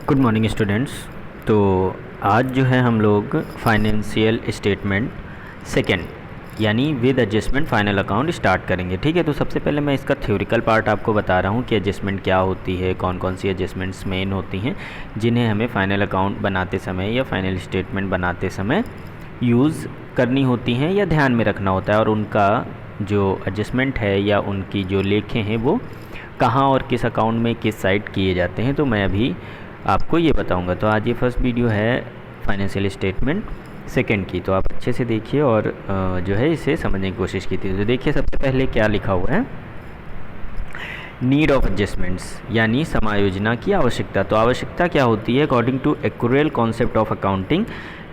Good morning students. तो आज जो है हम लोग फाइनेंशियल स्टेटमेंट सेकेंड यानी with adjustment final account start करेंगे। ठीक है, तो सबसे पहले मैं इसका थ्योरिकल पार्ट आपको बता रहा हूँ कि एडजस्टमेंट क्या होती है, कौन कौन सी एडजस्टमेंट्स मेन होती हैं जिन्हें हमें फाइनल अकाउंट बनाते समय या फाइनल स्टेटमेंट बनाते समय यूज़ करनी होती हैं या ध्यान में रखना होता है, और उनका जो एडजस्टमेंट है या उनकी जो लेखें हैं वो कहाँ और किस अकाउंट में किस साइड किए जाते हैं, तो मैं अभी आपको ये बताऊंगा। तो आज ये फर्स्ट वीडियो है फाइनेंशियल स्टेटमेंट सेकंड की, तो आप अच्छे से देखिए और जो है इसे समझने की कोशिश कीजिए। तो देखिए सबसे पहले क्या लिखा हुआ है, नीड ऑफ एडजस्टमेंट्स यानी समायोजना की आवश्यकता। तो आवश्यकता क्या होती है? According to accrual concept of accounting,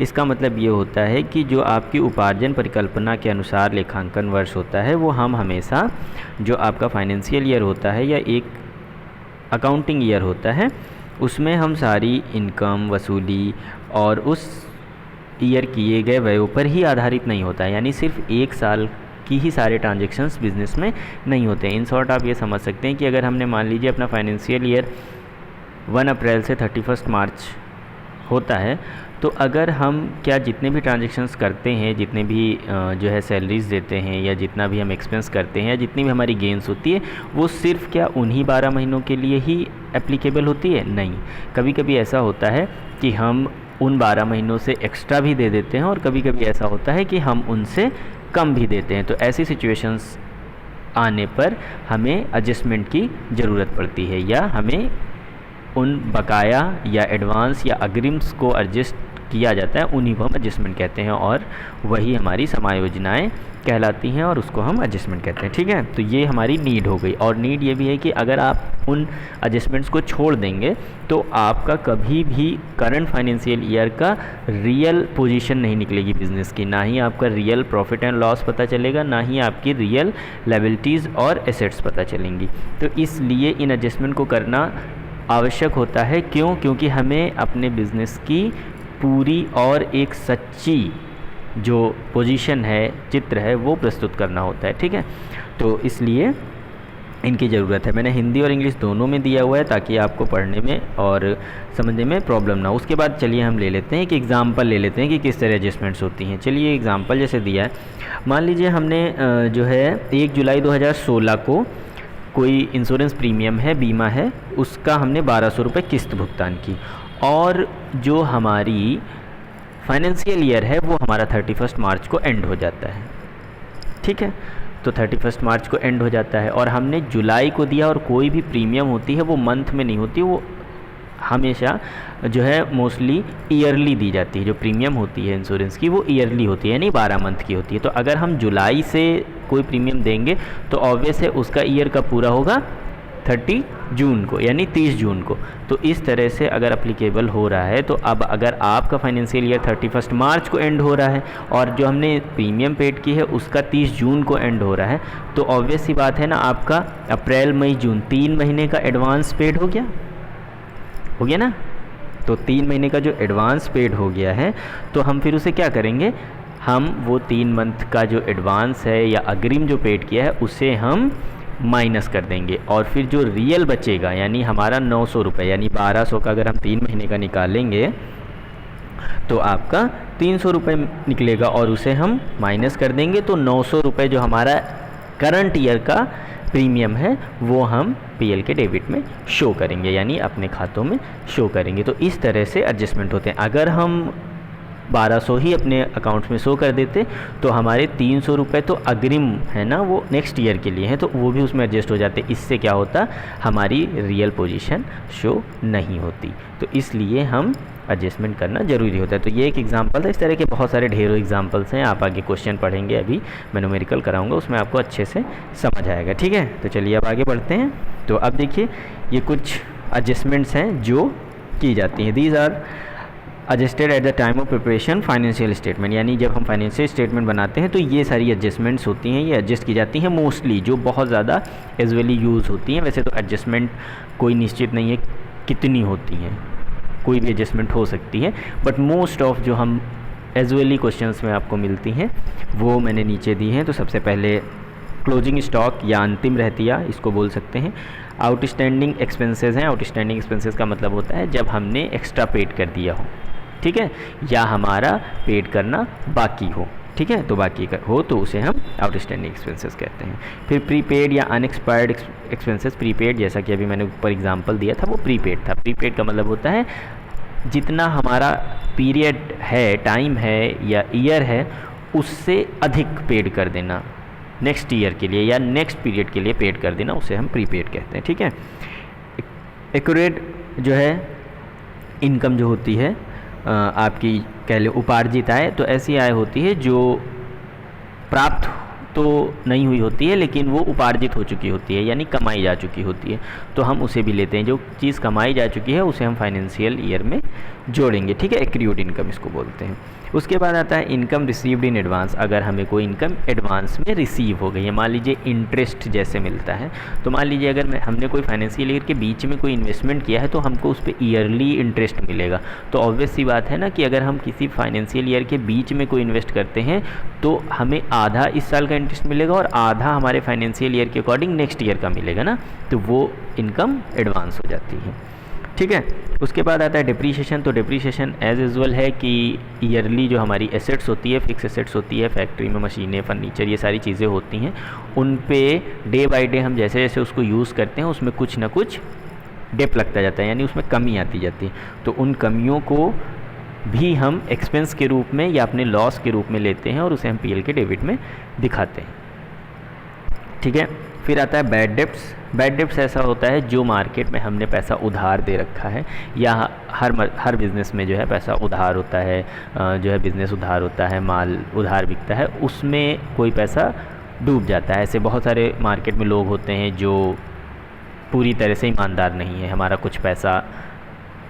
इसका मतलब ये होता है कि जो आपकी उपार्जन परिकल्पना के अनुसार लेखांकन वर्ष होता है वो हम हमेशा जो आपका फाइनेंशियल ईयर होता है या एक अकाउंटिंग ईयर होता है उसमें हम सारी इनकम वसूली और उस ईयर किए गए व्ययों पर ही आधारित नहीं होता है, यानी सिर्फ एक साल की ही सारे ट्रांजैक्शंस बिजनेस में नहीं होते हैं। इन शॉर्ट आप ये समझ सकते हैं कि अगर हमने मान लीजिए अपना फाइनेंशियल ईयर 1 अप्रैल से 31 मार्च होता है, तो अगर हम क्या जितने भी ट्रांजैक्शंस करते हैं, जितने भी जो है सैलरीज़ देते हैं या जितना भी हम एक्सपेंस करते हैं या जितनी भी हमारी गेंस होती है वो सिर्फ क्या उन्हीं 12 महीनों के लिए ही एप्लीकेबल होती है? नहीं, कभी कभी ऐसा होता है कि हम उन 12 महीनों से एक्स्ट्रा भी दे देते हैं और कभी कभी ऐसा होता है कि हम उनसे कम भी देते हैं। तो ऐसी सिचुएशंस आने पर हमें एडजस्टमेंट की ज़रूरत पड़ती है या हमें उन बकाया या एडवांस या अग्रिम्स को एडजस्ट किया जाता है, उन्हीं को हम एडजस्टमेंट कहते हैं और वही हमारी समायोजनाएं कहलाती हैं और उसको हम एडजस्टमेंट कहते हैं। ठीक है, तो ये हमारी नीड हो गई। और नीड ये भी है कि अगर आप उन एडजस्टमेंट्स को छोड़ देंगे तो आपका कभी भी करंट फाइनेंशियल ईयर का रियल पोजीशन नहीं निकलेगी बिजनेस की, ना ही आपका रियल प्रॉफिट एंड लॉस पता चलेगा, ना ही आपकी रियल लायबिलिटीज़ और एसेट्स पता चलेंगी। तो इसलिए इन एडजस्टमेंट को करना आवश्यक होता है। क्यों? क्योंकि हमें अपने बिज़नेस की पूरी और एक सच्ची जो पोजीशन है, चित्र है, वो प्रस्तुत करना होता है। ठीक है, तो इसलिए इनकी ज़रूरत है। मैंने हिंदी और इंग्लिश दोनों में दिया हुआ है ताकि आपको पढ़ने में और समझने में प्रॉब्लम ना हो। उसके बाद चलिए हम ले लेते हैं कि एग्ज़ाम्पल ले लेते हैं कि किस तरह एडजस्टमेंट्स होती हैं। चलिए एग्ज़ाम्पल जैसे दिया है, मान लीजिए हमने जो है 1 जुलाई 2016 को कोई इंश्योरेंस प्रीमियम है, बीमा है, उसका हमने 1200 रुपये किस्त भुगतान की और जो हमारी फाइनेंशियल ईयर है वो हमारा 31 मार्च को एंड हो जाता है। ठीक है, तो 31 मार्च को एंड हो जाता है और हमने जुलाई को दिया और कोई भी प्रीमियम होती है वो मंथ में नहीं होती, वो हमेशा जो है मोस्टली ईयरली दी जाती है। जो प्रीमियम होती है इंश्योरेंस की वो ईयरली होती है, यानी 12 मंथ की होती है। तो अगर हम जुलाई से कोई प्रीमियम देंगे तो ऑब्वियस है उसका ईयर कब पूरा होगा? 30 जून को, यानी 30 जून को। तो इस तरह से अगर अप्लीकेबल हो रहा है, तो अब अगर आपका फाइनेंशियल ईयर 31 मार्च को एंड हो रहा है और जो हमने प्रीमियम पेड की है उसका 30 जून को एंड हो रहा है, तो ऑब्वियस सी बात है ना, आपका अप्रैल मई जून 3 महीने का एडवांस पेड हो गया ना। तो 3 महीने का जो एडवांस पेड हो गया है, तो हम फिर उसे क्या करेंगे, हम वो 3 मंथ का जो एडवांस है या अग्रिम जो पेड किया है उसे हम माइनस कर देंगे और फिर जो रियल बचेगा यानी हमारा 900 रुपये, यानी 1200 का अगर हम 3 महीने का निकालेंगे तो आपका 300 रुपये निकलेगा और उसे हम माइनस कर देंगे, तो 900 रुपये जो हमारा करंट ईयर का प्रीमियम है वो हम पीएल के डेबिट में शो करेंगे, यानी अपने खातों में शो करेंगे। तो इस तरह से एडजस्टमेंट होते हैं। अगर हम 1200 ही अपने अकाउंट्स में शो कर देते तो हमारे 300 रुपये तो अग्रिम है ना, वो नेक्स्ट ईयर के लिए हैं, तो वो भी उसमें एडजस्ट हो जाते। इससे क्या होता, हमारी रियल पोजीशन शो नहीं होती। तो इसलिए हम एडजस्टमेंट करना ज़रूरी होता है। तो ये एक एग्जांपल था, इस तरह के बहुत सारे ढेरों एग्जांपल्स हैं। आप आगे क्वेश्चन पढ़ेंगे, अभी मैं न्यूमेरिकल कराऊंगा, उसमें आपको अच्छे से समझ आएगा। ठीक है, तो चलिए अब आगे बढ़ते हैं। तो अब देखिए ये कुछ एडजस्टमेंट्स हैं जो की जाती हैं। These are adjusted at the time of preparation financial statement, यानी जब हम फाइनेंशियल स्टेटमेंट बनाते हैं तो ये सारी एडजस्टमेंट्स होती हैं, ये एडजस्ट की जाती हैं मोस्टली, जो बहुत ज़्यादा यूजुअली यूज़ होती हैं। वैसे तो एडजस्टमेंट कोई निश्चित नहीं है कितनी होती हैं, कोई भी एडजस्टमेंट हो सकती है, बट मोस्ट ऑफ जो हम यूजुअली क्वेश्चंस में आपको मिलती हैं वो मैंने नीचे दी हैं। तो सबसे पहले क्लोजिंग स्टॉक या अंतिम रहतिया इसको बोल सकते हैं। आउटस्टैंडिंग एक्सपेंसेस हैं। आउटस्टैंडिंग एक्सपेंसेस का मतलब होता है जब हमने एक्स्ट्रा पेड कर दिया हो, ठीक है, या हमारा पेड करना बाकी हो, ठीक है, तो बाकी हो तो उसे हम आउटस्टैंडिंग एक्सपेंसेस कहते हैं। फिर प्रीपेड या अनएक्सपायर्ड एक्सपेंसेस। प्रीपेड जैसा कि अभी मैंने ऊपर एग्जांपल दिया था वो प्रीपेड था। प्रीपेड का मतलब होता है जितना हमारा पीरियड है, टाइम है या ईयर है, उससे अधिक पेड कर देना नेक्स्ट ईयर के लिए या नेक्स्ट पीरियड के लिए पेड कर देना, उसे हम प्रीपेड कहते हैं, ठीक है। एक्यूरेट जो है इनकम जो होती है आपकी कह लो उपार्जित आय, तो ऐसी आय होती है जो प्राप्त तो नहीं हुई होती है लेकिन वो उपार्जित हो चुकी होती है, यानी कमाई जा चुकी होती है, तो हम उसे भी लेते हैं। जो चीज़ कमाई जा चुकी है उसे हम फाइनेंशियल ईयर में जोड़ेंगे, ठीक है, एक्रूड इनकम इसको बोलते हैं। उसके बाद आता है इनकम रिसीव्ड इन एडवांस। अगर हमें कोई इनकम एडवांस में रिसीव हो गई है, मान लीजिए इंटरेस्ट जैसे मिलता है, तो मान लीजिए अगर हमने कोई फाइनेंशियल ईयर के बीच में कोई इन्वेस्टमेंट किया है तो हमको उस पर ईयरली इंटरेस्ट मिलेगा। तो ऑब्वियस सी बात है ना कि अगर हम किसी फाइनेंशियल ईयर के बीच में कोई इन्वेस्ट करते हैं तो हमें आधा इस साल का इंटरेस्ट मिलेगा और आधा हमारे फाइनेंशियल ईयर के अकॉर्डिंग नेक्स्ट ईयर का मिलेगा ना, तो वो इनकम एडवांस हो जाती है, ठीक है। उसके बाद आता है डिप्रीशिएशन। तो डिप्रीशिएशन एज यूजुअल है कि ईयरली जो हमारी एसेट्स होती है, फिक्स एसेट्स होती है, फैक्ट्री में मशीनें, फर्नीचर, ये सारी चीज़ें होती हैं, उन पे डे बाय डे हम जैसे जैसे उसको यूज़ करते हैं उसमें कुछ ना कुछ डिप लगता जाता है, यानी उसमें कमी आती जाती है। तो उन कमियों को भी हम एक्सपेंस के रूप में या अपने लॉस के रूप में लेते हैं और उसे हम पीएल के डेबिट में दिखाते हैं, ठीक है। फिर आता है बैड डेब्ट्स। बैड डेब्ट्स ऐसा होता है जो मार्केट में हमने पैसा उधार दे रखा है, या हर बिज़नेस में जो है पैसा उधार होता है, जो है बिज़नेस उधार होता है, माल उधार बिकता है, उसमें कोई पैसा डूब जाता है। ऐसे बहुत सारे मार्केट में लोग होते हैं जो पूरी तरह से ईमानदार नहीं है, हमारा कुछ पैसा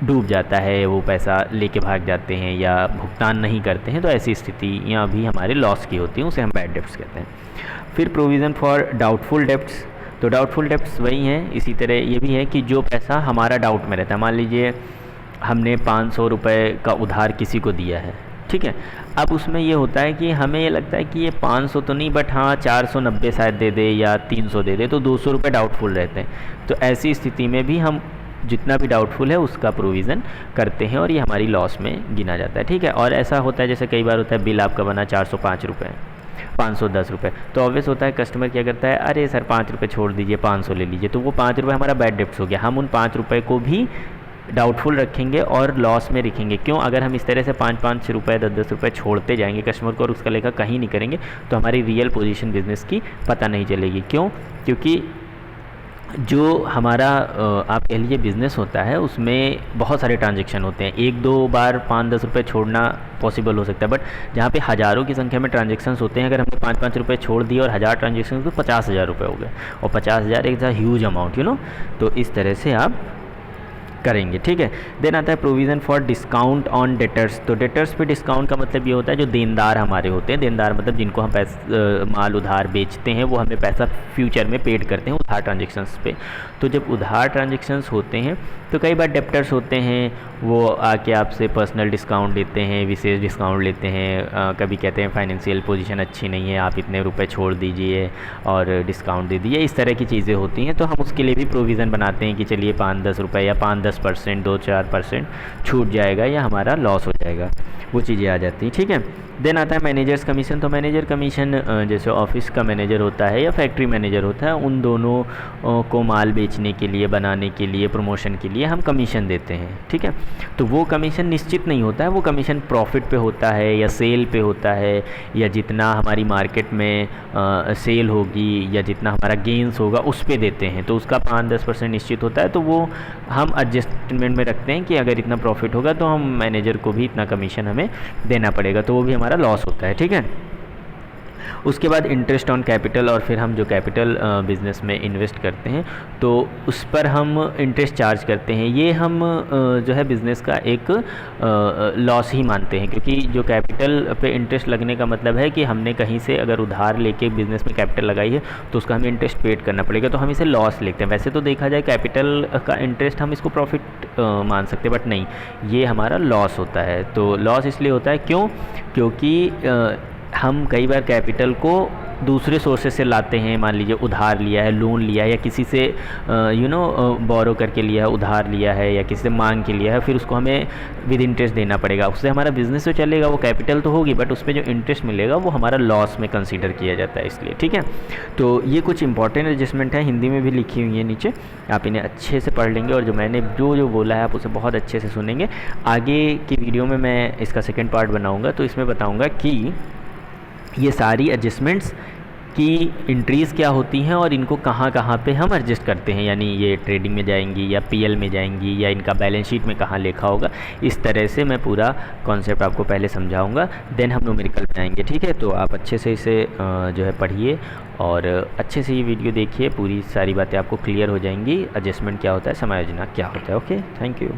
डूब जाता है, वो पैसा लेके भाग जाते हैं या भुगतान नहीं करते हैं, तो ऐसी स्थितियाँ भी हमारे लॉस की होती हैं, उसे हम बैड डेब्ट्स कहते हैं। फिर प्रोविज़न फॉर डाउटफुल डेब्ट्स। तो डाउटफुल डेब्ट्स वही हैं, इसी तरह ये भी है कि जो पैसा हमारा डाउट में रहता है, मान लीजिए हमने 500 रुपये का उधार किसी को दिया है, ठीक है, अब उसमें ये होता है कि हमें ये लगता है कि ये 500 तो नहीं, बट हाँ 490 शायद दे दे या 300 दे दे, तो 200 रुपये डाउटफुल रहते हैं। तो ऐसी स्थिति में भी हम जितना भी डाउटफुल है उसका प्रोविज़न करते हैं और ये हमारी लॉस में गिना जाता है, ठीक है। और ऐसा होता है जैसे कई बार होता है बिल आपका बना 405 रुपये, 510 रुपये, तो ऑब्वियस होता है कस्टमर क्या करता है, अरे सर 5 रुपये छोड़ दीजिए, 500 ले लीजिए, तो वो 5 रुपये हमारा बैड डेब्ट्स हो गया। हम उन 5 रुपये को भी डाउटफुल रखेंगे और लॉस में रखेंगे। क्यों? अगर हम इस तरह से 5-5 रुपये 10-10 रुपये छोड़ते जाएंगे कस्टमर को और उसका लेखा कहीं नहीं करेंगे तो हमारी रियल पोजीशन बिज़नेस की पता नहीं चलेगी। क्यों? क्योंकि जो हमारा आप कह लीजिए बिज़नेस होता है उसमें बहुत सारे ट्रांजेक्शन होते हैं। 1-2 बार 5-10 रुपये छोड़ना पॉसिबल हो सकता है, बट जहाँ पे हज़ारों की संख्या में ट्रांजेक्शन्स होते हैं, अगर हमने 5-5 रुपये छोड़ दिए और 1000 ट्रांजेक्शन तो 50,000 रुपये हो गए, और 50,000 एक ह्यूज अमाउंट तो इस तरह से आप करेंगे, ठीक है। देन आता है provision for discount on debtors. तो डेटर्स पे डिस्काउंट का मतलब ये होता है जो देनदार हमारे होते हैं, देनदार मतलब जिनको हम माल उधार बेचते हैं वो हमें पैसा फ्यूचर में पेड करते हैं उधार ट्रांजेक्शन्स पे। तो जब उधार ट्रांजेक्शन्स होते हैं तो कई बार डेप्टर्स होते हैं वो आके आपसे पर्सनल डिस्काउंट लेते हैं, विशेष डिस्काउंट लेते हैं, कभी कहते हैं फाइनेंशियल पोजीशन अच्छी नहीं है, आप इतने रुपए छोड़ दीजिए और डिस्काउंट दे दीजिए, इस तरह की चीज़ें होती हैं। तो हम उसके लिए भी प्रोविज़न बनाते हैं कि चलिए 5-10 रुपये या 5-10%, 2-4% छूट जाएगा या हमारा लॉस हो जाएगा, वो चीज़ें आ जाती हैं, ठीक है। देन आता है मैनेजर्स कमीशन। तो मैनेजर कमीशन जैसे ऑफिस का मैनेजर होता है या फैक्ट्री मैनेजर होता है, उन दोनों को माल बेचने के लिए, बनाने के लिए, प्रमोशन के लिए हम कमीशन देते हैं, ठीक है। तो वो कमीशन निश्चित नहीं होता है, वो कमीशन प्रॉफिट पे होता है या सेल पे होता है, या जितना हमारी मार्केट में सेल होगी या जितना हमारा गेंस होगा उस पे देते हैं। तो उसका 5-10% निश्चित होता है, तो वो हम एडजस्टमेंट में रखते हैं कि अगर इतना प्रॉफिट होगा तो हम मैनेजर को भी इतना कमीशन हमें देना पड़ेगा, तो वो भी हमारा लॉस होता है, ठीक है। उसके बाद इंटरेस्ट ऑन कैपिटल, और फिर हम जो कैपिटल बिज़नेस में इन्वेस्ट करते हैं तो उस पर हम इंटरेस्ट चार्ज करते हैं। ये हम जो है बिज़नेस का एक लॉस ही मानते हैं, क्योंकि जो कैपिटल पे इंटरेस्ट लगने का मतलब है कि हमने कहीं से अगर उधार लेके बिज़नेस में कैपिटल लगाई है तो उसका हमें इंटरेस्ट पेड करना पड़ेगा, तो हम इसे लॉस लिखते हैं। वैसे तो देखा जाए कैपिटल का इंटरेस्ट हम इसको प्रॉफिट मान सकते हैं, बट नहीं, ये हमारा लॉस होता है। तो लॉस इसलिए होता है क्योंकि हम कई बार कैपिटल को दूसरे सोर्सेस से लाते हैं, मान लीजिए उधार लिया है, लोन लिया है, या किसी से बोरो करके लिया है, उधार लिया है, या किसी से मांग के लिया है, फिर उसको हमें विद इंटरेस्ट देना पड़ेगा। उससे हमारा बिजनेस तो चलेगा, वो कैपिटल तो होगी, बट उस पर जो इंटरेस्ट मिलेगा वो हमारा लॉस में कंसीडर किया जाता है, इसलिए। ठीक है, तो ये कुछ इंपॉर्टेंट एडजस्टमेंट है, हिंदी में भी लिखी हुई है नीचे, आप इन्हें अच्छे से पढ़ लेंगे, और जो मैंने जो बोला है आप उसे बहुत अच्छे से सुनेंगे। आगे की वीडियो में मैं इसका सेकेंड पार्ट बनाऊँगा, तो इसमें बताऊँगा कि ये सारी एडजस्टमेंट्स की एंट्रीज़ क्या होती हैं और इनको कहाँ कहाँ पे हम एडजस्ट करते हैं, यानी ये ट्रेडिंग में जाएंगी या पीएल में जाएंगी या इनका बैलेंस शीट में कहाँ लिखा होगा। इस तरह से मैं पूरा कॉन्सेप्ट आपको पहले समझाऊंगा, देन हम न्यूमेरिकल बनाएंगे। ठीक है, तो आप अच्छे से इसे जो है पढ़िए और अच्छे से ये वीडियो देखिए, पूरी सारी बातें आपको क्लियर हो जाएंगी। एडजस्टमेंट क्या होता है, समायोजना क्या होता है। Okay, thank you.